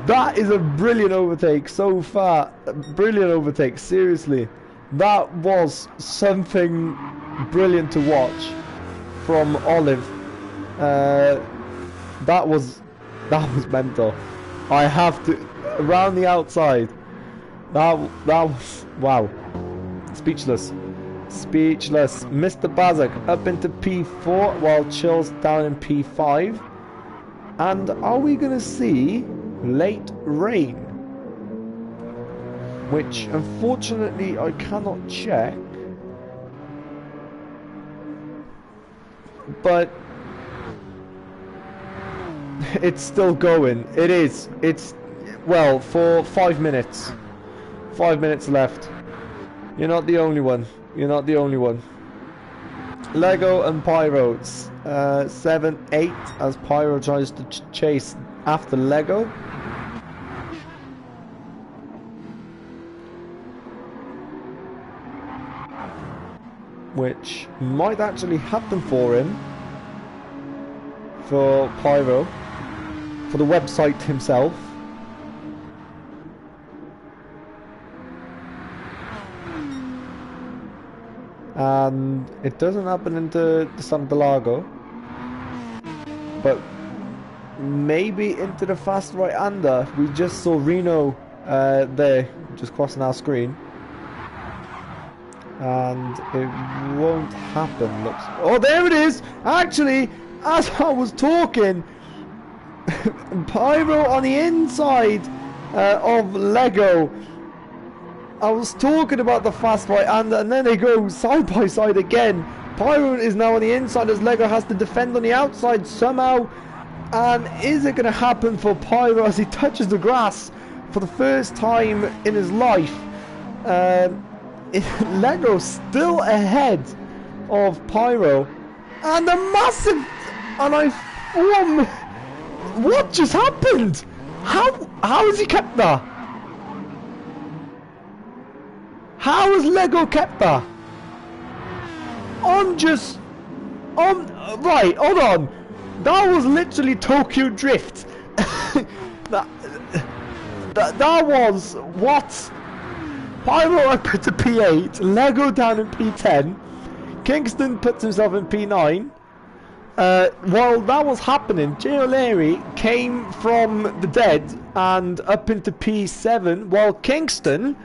That is a brilliant overtake so far. Brilliant overtake, seriously. That was something brilliant to watch from Olive. That was mental. I have to, around the outside. That was, wow. Speechless. Speechless. Mr. Bazak up into P4 while Chill's down in P5. And are we going to see late rain? Which unfortunately I cannot check. But it's still going. It is. It's, well, for 5 minutes. 5 minutes left. You're not the only one. You're not the only one. Lego and Pyro, 7-8 as Pyro tries to chase after Lego. which might actually happen for him, for Pyro, for the website himself. And it doesn't happen into the Interlagos, but maybe into the fast right-hander. We just saw Reno there, just crossing our screen, and it won't happen. Looks. Oh, there it is! Actually, as I was talking, Pyro on the inside of Lego. I was talking about the fast right-hander, and then they go side by side again. Pyro is now on the inside as Lego has to defend on the outside somehow. And is it going to happen for Pyro as he touches the grass for the first time in his life? Lego still ahead of Pyro, and a massive, and what just happened? How has he kept that? How has Lego kept that? Right, hold on. That was literally Tokyo Drift. that was what? Pyro I put to P8, Lego down in P10, Kingston puts himself in P9. While that was happening, Jay O'Leary came from the dead and up into P7, while Kingston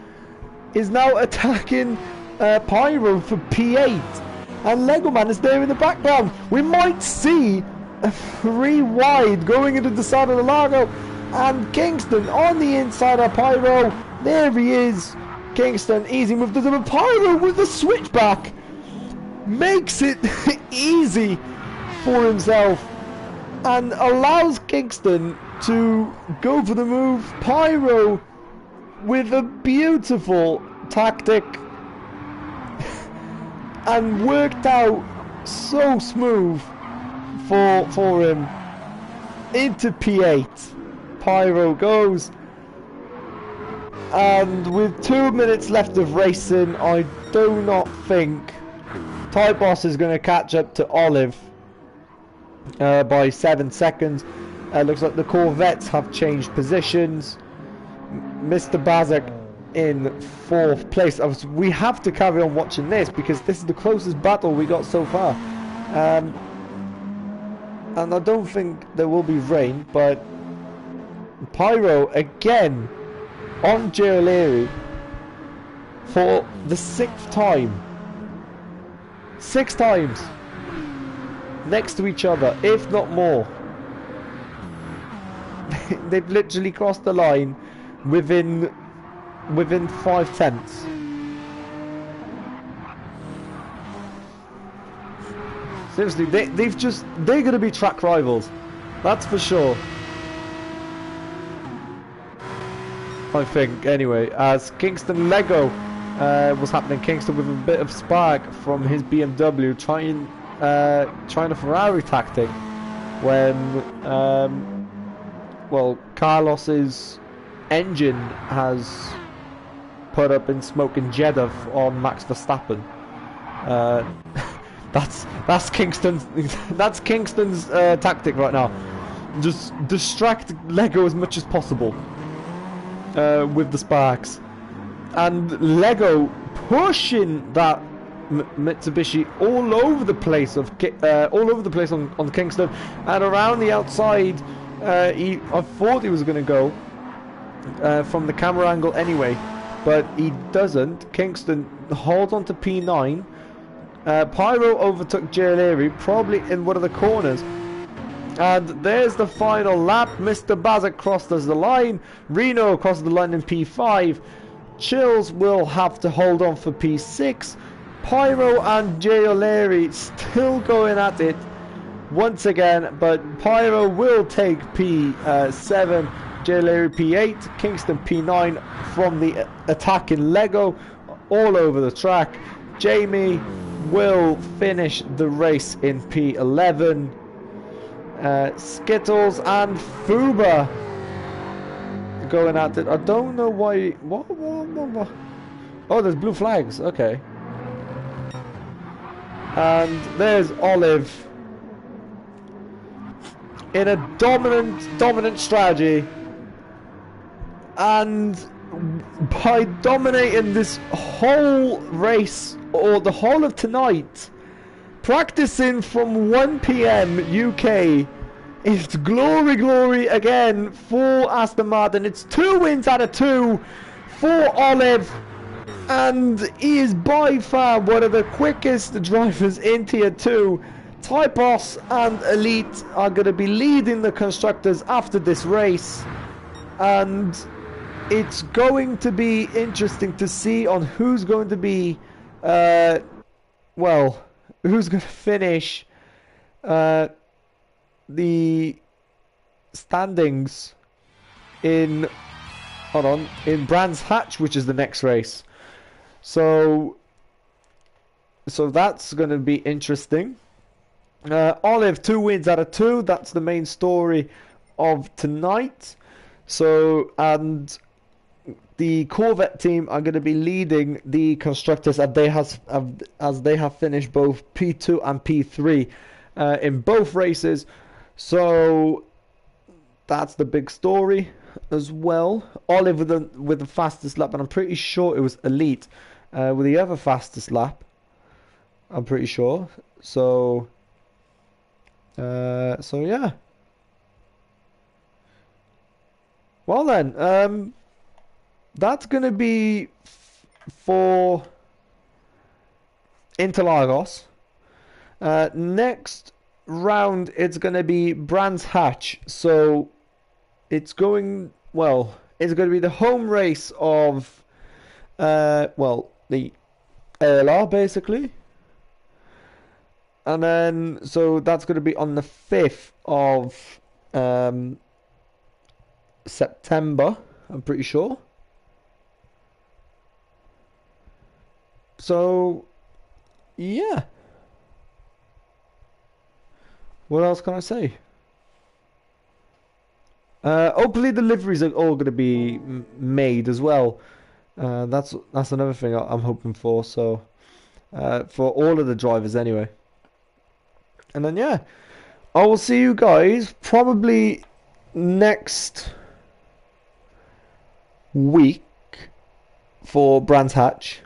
is now attacking Pyro for P8, and Lego Man is there in the background. We might see a 3 wide going into the side of the Lago, and Kingston on the inside of Pyro. There he is. Kingston, easy move to the Pyro with the switchback. Makes it easy for himself and allows Kingston to go for the move. Pyro with a beautiful tactic and worked out so smooth for him. Into P8 Pyro goes, and with 2 minutes left of racing, I do not think Type Boss is going to catch up to Olive by 7 seconds. Looks like the Corvettes have changed positions. Mr. Bazak in 4th place. We have to carry on watching this because this is the closest battle we got so far. And I don't think there will be rain, but Pyro again on Jay O'Leary for the 6th time. 6 times next to each other, if not more. They've literally crossed the line within 5 tenths. Seriously, they're gonna be track rivals, that's for sure. I think, anyway, as Kingston Lego was happening. Kingston with a bit of spark from his BMW, trying a Ferrari tactic when well, Carlos's engine has put up in smoke in Jeddah on Max Verstappen. That's Kingston's tactic right now. Just distract Lego as much as possible with the sparks, and Lego pushing that Mitsubishi all over the place on Kingston, and around the outside. I thought he was going to go from the camera angle anyway, but he doesn't. Kingston holds on to P9. Pyro overtook Jay O'Leary, probably in one of the corners. And there's the final lap. Mr. Bazak crossed the line. Reno crosses the line in P5. Chills will have to hold on for P6. Pyro and Jay O'Leary still going at it once again, but Pyro will take P7, Jay O'Leary P8, Kingston P9 from the attacking Lego all over the track. Jamie will finish the race in P11. Skittles and Fuba going at it. I don't know why. What? Oh, there's blue flags. Okay. And there's Olive in a dominant strategy. And by dominating this whole race, or the whole of tonight, practicing from 1 PM UK, it's glory again for Aston Martin. It's 2 wins out of 2 for Olive, and he is by far one of the quickest drivers in Tier 2. Typos and Elite are going to be leading the constructors after this race, and it's going to be interesting to see on who's going to be, well, who's going to finish the standings in, in Brands Hatch, which is the next race. So that's going to be interesting. Olive, 2 wins out of 2. That's the main story of tonight. So, and the Corvette team are going to be leading the constructors as they have finished both P2 and P3 in both races. So that's the big story as well. Olive with the fastest lap, and I'm pretty sure it was Elite with the other fastest lap. I'm pretty sure. So yeah. Well then, that's gonna be for Interlagos. Next round, it's gonna be Brands Hatch. So it's going It's gonna be the home race of the ALR basically. And then, so that's going to be on the 5th of September, I'm pretty sure. So, yeah. What else can I say? Hopefully the liveries are all going to be made as well. That's another thing I'm hoping for. So, for all of the drivers anyway. And then, yeah, I will see you guys probably next week for Brands Hatch.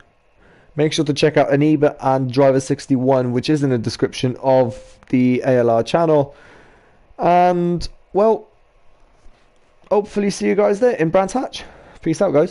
Make sure to check out Aniba and Driver61, which is in the description of the ALR channel. And, well, hopefully see you guys there in Brands Hatch. Peace out, guys.